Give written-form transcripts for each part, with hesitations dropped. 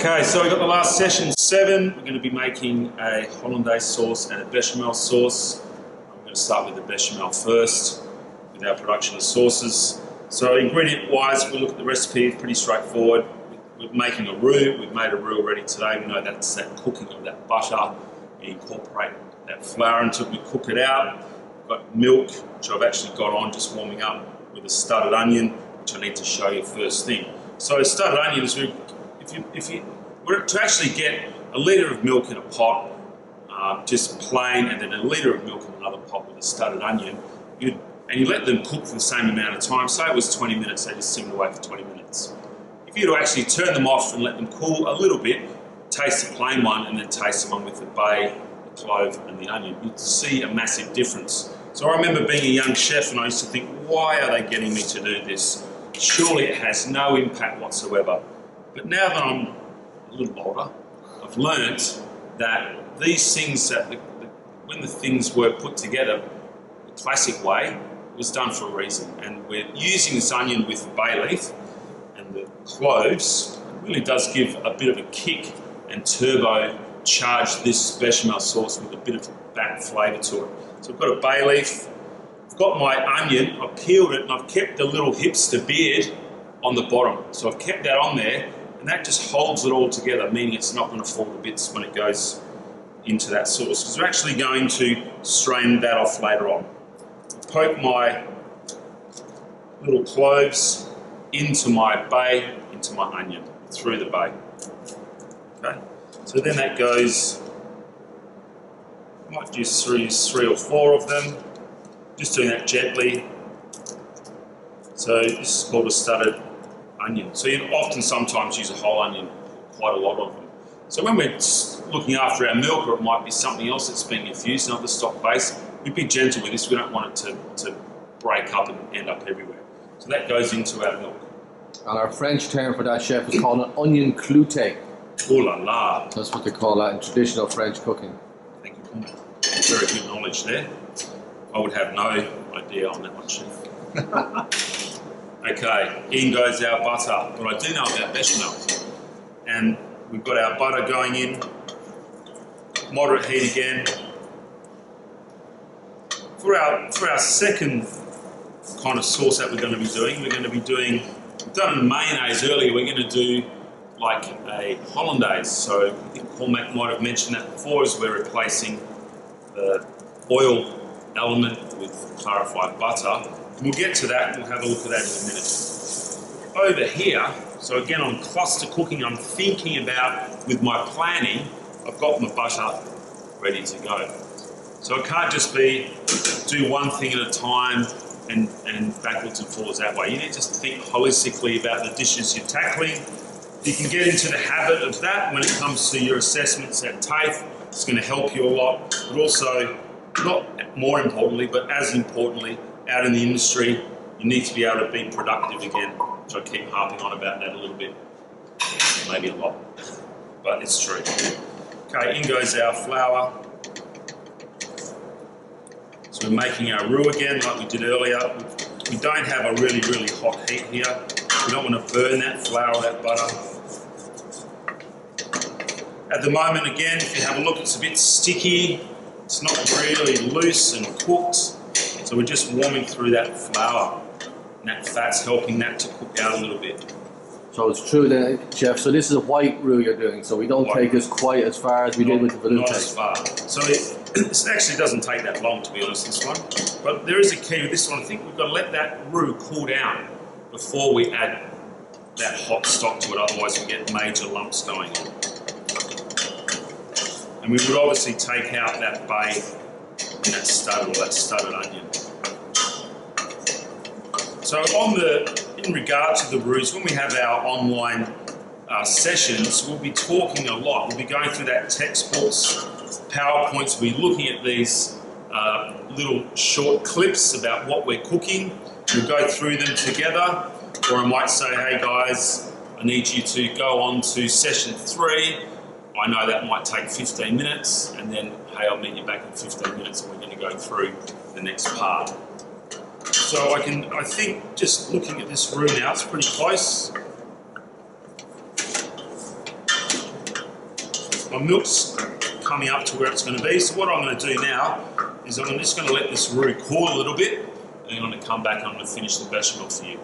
Okay, so we've got the last session 7. We're going to be making a Hollandaise sauce and a Bechamel sauce. I'm going to start with the Bechamel first with our production of sauces. So ingredient wise, if we look at the recipe, it's pretty straightforward. We're making a roux. We've made a roux already today. We know that's that cooking of that butter. We incorporate that flour into it, we cook it out. We've got milk, which I've actually got on just warming up, with a studded onion, which I need to show you first thing. So studded onions, if you were to actually get a litre of milk in a pot, just plain, and then a litre of milk in another pot with a studded onion, and you let them cook for the same amount of time. Say it was 20 minutes, they just simmer away for 20 minutes. If you were to actually turn them off and let them cool a little bit, taste the plain one and then taste the one with the bay, the clove and the onion, you'd see a massive difference. So I remember being a young chef and I used to think, why are they getting me to do this? Surely it has no impact whatsoever. But now that I'm a little older, I've learnt that these things, when the things were put together the classic way, it was done for a reason. And we're using this onion with bay leaf and the cloves. It really does give a bit of a kick and turbo charge this bechamel sauce with a bit of that flavour to it. So I've got a bay leaf, I've got my onion, I've peeled it and I've kept the little hipster beard on the bottom. So I've kept that on there and that just holds it all together, meaning it's not going to fall to bits when it goes into that sauce. Because we're actually going to strain that off later on. Poke my little cloves into my bay, into my onion, through the bay. Okay, so then that goes, I might just use 3 or 4 of them, just doing that gently. So this is called a studded onion. So you often sometimes use a whole onion, quite a lot of them. So when we're looking after our milk, or it might be something else that's being infused, not the stock base, we'd be gentle with this. We don't want it to break up and end up everywhere. So that goes into our milk. And our French term for that, chef, is called an onion cloute. Oh la la. That's what they call that in traditional French cooking. Thank you. Very good knowledge there. I would have no idea on that one, chef. Okay, in goes our butter. What I do know about bechamel, and we've got our butter going in, moderate heat again. For our second kind of sauce that we're going to be doing, we've done a mayonnaise earlier, we're going to do like a Hollandaise. So I think Cormac might have mentioned that before, as we're replacing the oil element with clarified butter. And we'll get to that, we'll have a look at that in a minute. Over here, so again I'm cluster cooking, I'm thinking about, with my planning, I've got my butter ready to go. So I can't just do one thing at a time and backwards and forwards that way. You need to think holistically about the dishes you're tackling. You can get into the habit of that when it comes to your assessments at TAFE. It's going to help you a lot, but also, not more importantly, but as importantly, out in the industry, you need to be able to be productive again, which I keep harping on about that a little bit, maybe a lot, but it's true. Okay, in goes our flour. So we're making our roux again, like we did earlier. We don't have a really, really hot heat here. We don't want to burn that flour, that butter. At the moment, again, if you have a look, it's a bit sticky. It's not really loose and cooked. So we're just warming through that flour. And that fat's helping that to cook out a little bit. So it's true then, chef, so this is a white roux you're doing, so we don't take this quite as far as we did with the velouté. Not as far. So it actually doesn't take that long, to be honest, this one. But there is a key with this one. I think we've got to let that roux cool down before we add that hot stock to it, otherwise we get major lumps going on. And we would obviously take out that bay and that stud, or that studded onion. So in regard to the roux, when we have our online sessions, we'll be talking a lot. We'll be going through that textbooks, PowerPoints, we'll be looking at these little short clips about what we're cooking. We'll go through them together, or I might say, hey guys, I need you to go on to session 3. I know that might take 15 minutes, and then, hey, I'll meet you back in 15 minutes and we're going to go through the next part. So I think just looking at this roux now, it's pretty close. my milk's coming up to where it's going to be. So what I'm going to do now is I'm just going to let this roux cool a little bit, and I'm going to come back and I'm going to finish the bechamel for you.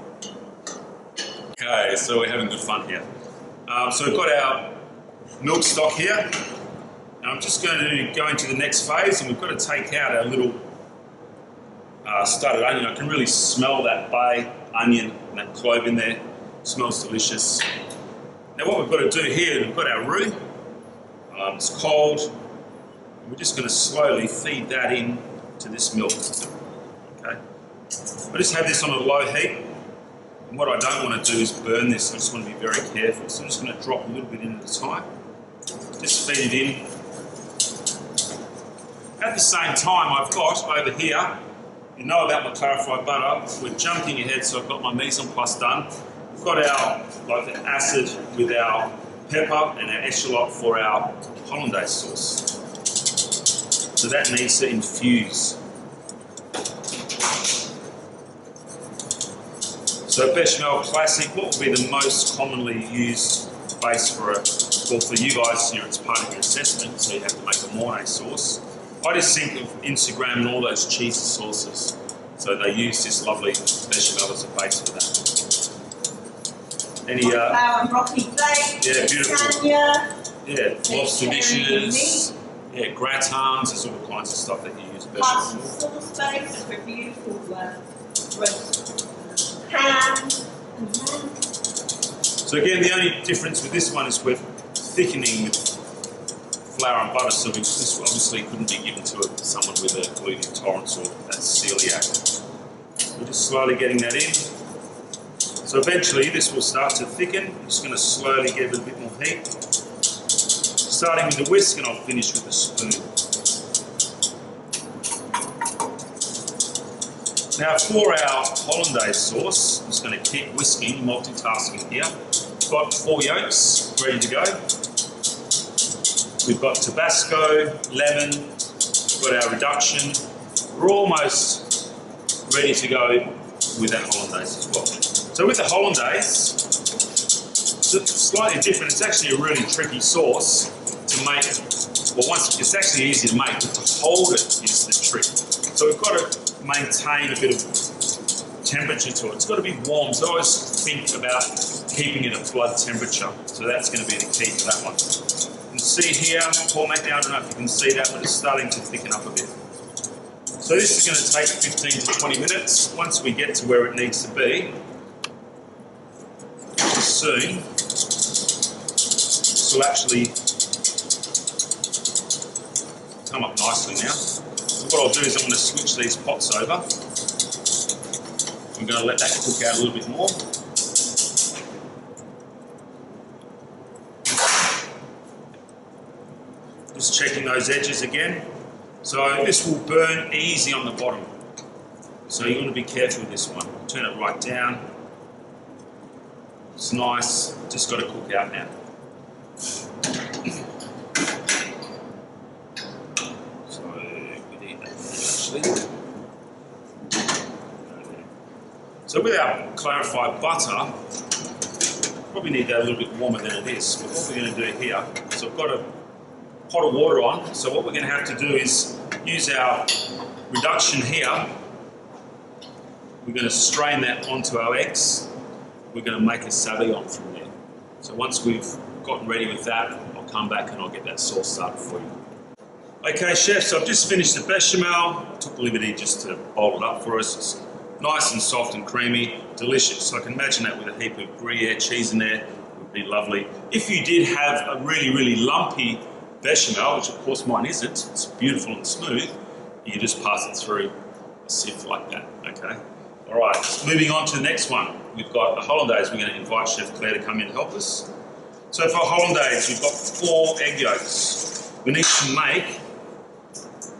Okay, so we're having good fun here. So we've got our milk stock here. Now I'm just going to go into the next phase, and we've got to take out our little studded onion. I can really smell that bay onion and that clove in there. It smells delicious. Now what we've got to do here, we've got our roux. It's cold. We're just going to slowly feed that in to this milk. Okay. I just have this on a low heat. And what I don't want to do is burn this. I just want to be very careful. So I'm just going to drop a little bit in at a time. Just feed it in. At the same time, I've got over here, you know about my clarified butter. We're jumping ahead, so I've got my mise en place done. We've got our the acid with our pepper and our echalot for our Hollandaise sauce. So that needs to infuse. So bechamel classic, what would be the most commonly used base for you guys here, it's part of your assessment, so you have to make a Mornay sauce. I just think of Instagram and all those cheesy sauces. So they use this lovely bechamel as a base for that. Any flour and broccoli flakes, yeah, beautiful. lasagna, yeah, lobster dishes, yeah, gratins, there's all kinds of stuff that you use bechamel pasta for. sauce base for beautiful roast ham and lamb. So again, the only difference with this one is we're thickening with flour and butter, so this obviously couldn't be given to someone with a gluten intolerance or that celiac. We're just slowly getting that in. So eventually this will start to thicken. I'm just going to slowly give it a bit more heat. Starting with the whisk, and I'll finish with the spoon. Now for our Hollandaise sauce, I'm just going to keep whisking, multitasking here. We've got 4 yolks ready to go. We've got Tabasco, lemon, we've got our reduction. We're almost ready to go with that Hollandaise as well. So with the Hollandaise, it's slightly different. It's actually a really tricky sauce to make. Well, it's actually easy to make, but to hold it is the trick. So we've got to maintain a bit of temperature to it. It's got to be warm. So I always think about keeping it at flood temperature. So that's going to be the key to that one. You can see here, format now, I don't know if you can see that, but it's starting to thicken up a bit. So this is going to take 15 to 20 minutes. Once we get to where it needs to be, soon, this will actually come up nicely now. So what I'll do is I'm going to switch these pots over. I'm going to let that cook out a little bit more. Just checking those edges again. So this will burn easy on the bottom. So you want to be careful with this one. Turn it right down. It's nice, just got to cook out now. So we need that actually. So with our clarified butter, probably need that a little bit warmer than it is. But what we're going to do here, so I've got a pot of water on, so what we're going to have to do is use our reduction here. We're going to strain that onto our eggs. We're going to make a sabayon from there. So once we've gotten ready with that, I'll come back and I'll get that sauce started for you. Okay, chef, so I've just finished the bechamel. Took the liberty just to bowl it up for us. It's nice and soft and creamy, delicious. So I can imagine that with a heap of Gruyere cheese in there, would be lovely. If you did have a really, really lumpy bechamel, which of course mine isn't, it's beautiful and smooth, you just pass it through a sieve like that, okay? All right, moving on to the next one. We've got a Hollandaise. We're going to invite Chef Claire to come in and help us. So for Hollandaise, we've got 4 egg yolks. We need to make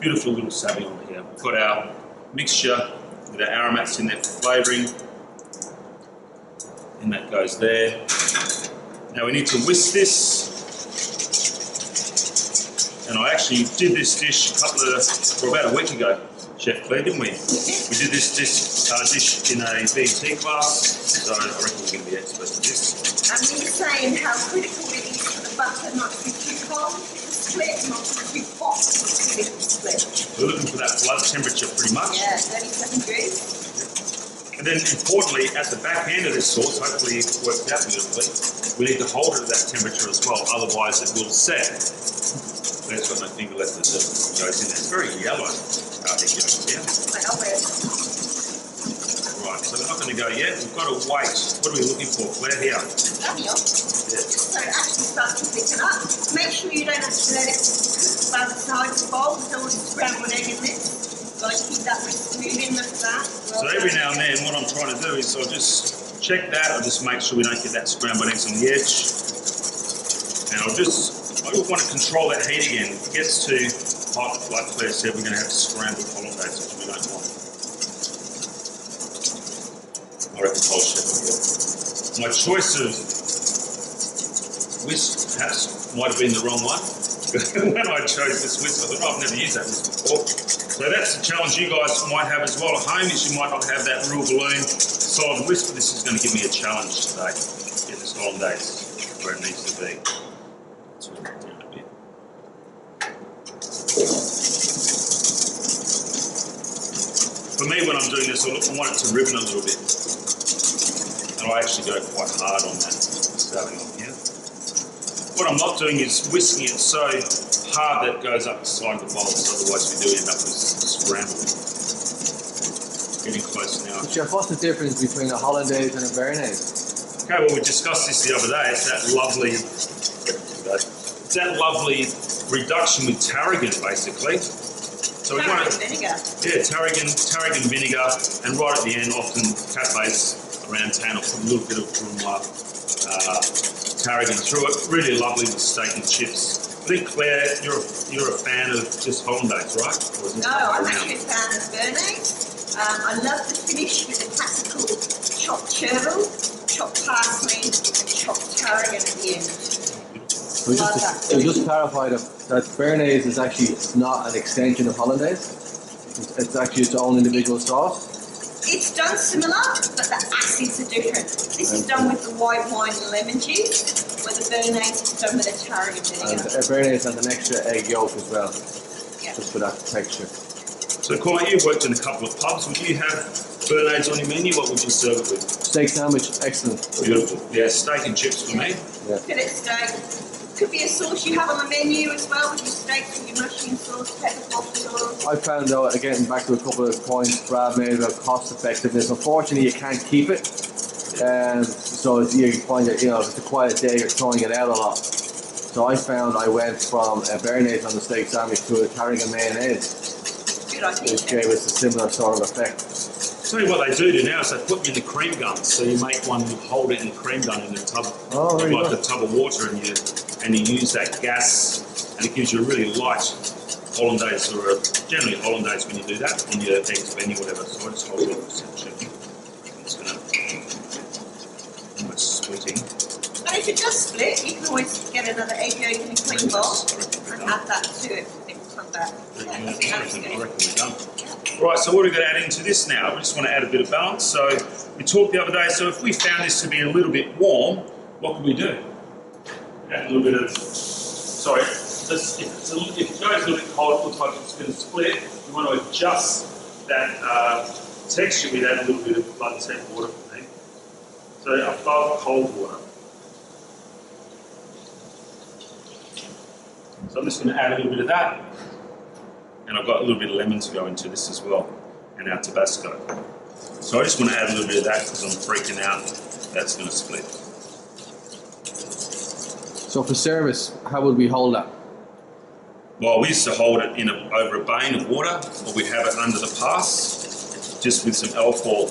beautiful little sabayon here. We've got our mixture with our aromats in there for flavouring. And that goes there. Now we need to whisk this. And I actually did this dish for about a week ago, Chef Claire, didn't we? We did this dish in a BT class, so I reckon we're going to be experts at this. And you're saying how critical it is for the butter not to be too cold? blood temperature pretty much. Yeah, 37 degrees. And then importantly, at the back end of this sauce, hopefully it works out beautifully, we need to hold it at that temperature as well, otherwise it will set. There's got no finger left that goes in there. It's very yellow, egg yolk, yeah? I know where. Right, so we're not going to go yet. We've got to wait. What are we looking for, Claire? Here. Lovely. Yeah. So it actually starts to thicken up. Make sure you don't have to let it cook by the sides of the bowl. There's no scrambled egg in this. Got to keep that whisk moving like that. So every now and then, what I'm trying to do is I'll just check that. I'll just make sure we don't get that scrambled eggs on the edge. And I want to control that heat again. If it gets too hot, like Claire said, we're going to have to scramble hollandaise, which we don't want. I reckon whole chef will get. My choice of whisk perhaps might have been the wrong one. When I chose this whisk, I thought, oh, I've never used that whisk before. So that's the challenge you guys might have as well at home, is you might not have that real balloon solid whisk, but this is going to give me a challenge today. Get this hollandaise where it needs to be. Turn it down a bit. For me, when I'm doing this, I want it to ribbon a little bit. And I actually go quite hard on that starting off here. What I'm not doing is whisking it so hard that it goes up the side of the bowl, so otherwise we do end up with scramble. Getting close now. Chef, what's the difference between a Hollandaise and a Béarnaise? Okay, well we discussed this the other day. It's that lovely reduction with tarragon, basically. So we want Tarragon vinegar. Yeah, tarragon vinegar, and right at the end, often cafes around town will put a little bit of tarragon through it. Really lovely with steak and chips. I think Claire, you're a fan of just hollandaise, right? Or is it No, I'm around? actually a fan of Béarnaise. I love the finish with the classical chopped chervil, chopped parsley, and chopped tarragon at the end. So just clarify that Béarnaise is actually not an extension of Hollandaise. It's actually its own individual sauce. It's done similar, but the acids are different. This is done with the white wine and lemon juice, where the Béarnaise is done with a tarragon And vinegar. Béarnaise has an extra egg yolk as well, Yeah. just for that texture. So Cormac, you've worked in a couple of pubs. Would you have Béarnaise on your menu? What would you serve it with? Steak sandwich, excellent. Beautiful. Yeah, steak and chips for me. Fillet steak. Could be a sauce you have on the menu as well, with your steaks and your mushroom sauce, pepper pot sauce. I found out, again, back to a couple of points Brad made about cost effectiveness. Unfortunately, you can't keep it. So you find that, if it's a quiet day, you're throwing it out a lot. So I found I went from a Béarnaise on the steak sandwich to a tarragon mayonnaise, Good idea. which gave us a similar sort of effect. Tell you what they do now is they put you in the cream gun. So you make one, you hold it in the cream gun in a tub, Oh, very like good. a tub of water, and you use that gas, and it gives you a really light hollandaise, or generally hollandaise when you do that on your eggs, benny, whatever. So I just hold it off for a second. It's going to almost splitting. And if it does split, you can always get another egg yolk in a clean bowl and add that to it. It will come back. I reckon we're done. Right, so what are we going to add into this now? We just want to add a bit of balance. So we talked the other day, so if we found this to be a little bit warm, what could we do? Add a little bit of, sorry, if it goes a little bit cold, it looks like it's going to split. We want to adjust that texture with add a little bit of blood temp water for me. So above cold water. So I'm just going to add a little bit of that. And I've got a little bit of lemon to go into this as well, and our Tabasco. So I just want to add a little bit of that because I'm freaking out that's going to split. So for service, how would we hold that? Well, we used to hold it over a bain of water, or we'd have it under the pass, just with some alcohol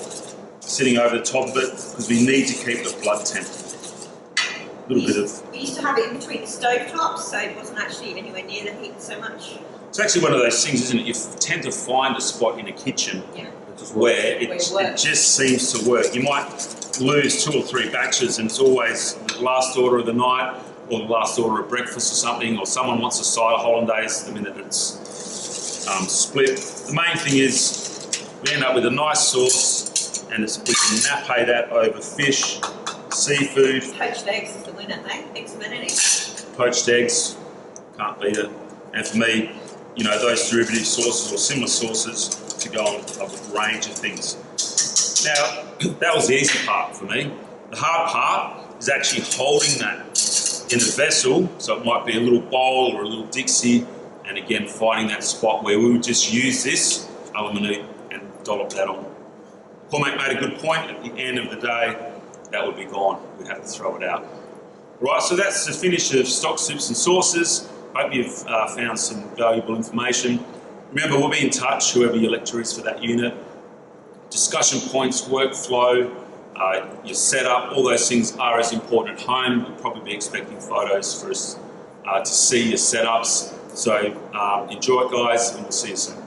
sitting over the top of it, because we need to keep the blood temp. A little bit of. We used to have it in between the stove tops, so it wasn't actually anywhere near the heat so much. It's actually one of those things, isn't it? You tend to find a spot in a kitchen Yeah. where it just seems to work. You might lose 2 or 3 batches, and it's always the last order of the night or the last order of breakfast or something, or someone wants a side of hollandaise the minute it's split. The main thing is we end up with a nice sauce, and we can nappe that over fish, seafood. Poached eggs is the winner, eh? Eggs Benedict. Poached eggs, can't beat it. And for me, you know, those derivative sauces or similar sauces to go on a range of things. Now, that was the easy part for me. The hard part is actually holding that in the vessel, so it might be a little bowl or a little Dixie, and again, finding that spot where we would just use this aluminum and dollop that on. Cormac made a good point. At the end of the day, that would be gone. We'd have to throw it out. Right, so that's the finish of stock soups and sauces. Hope you've found some valuable information. Remember, we'll be in touch, whoever your lecturer is for that unit. Discussion points, workflow, your setup, all those things are as important at home. We'll probably be expecting photos for us to see your setups. So enjoy it, guys, and we'll see you soon.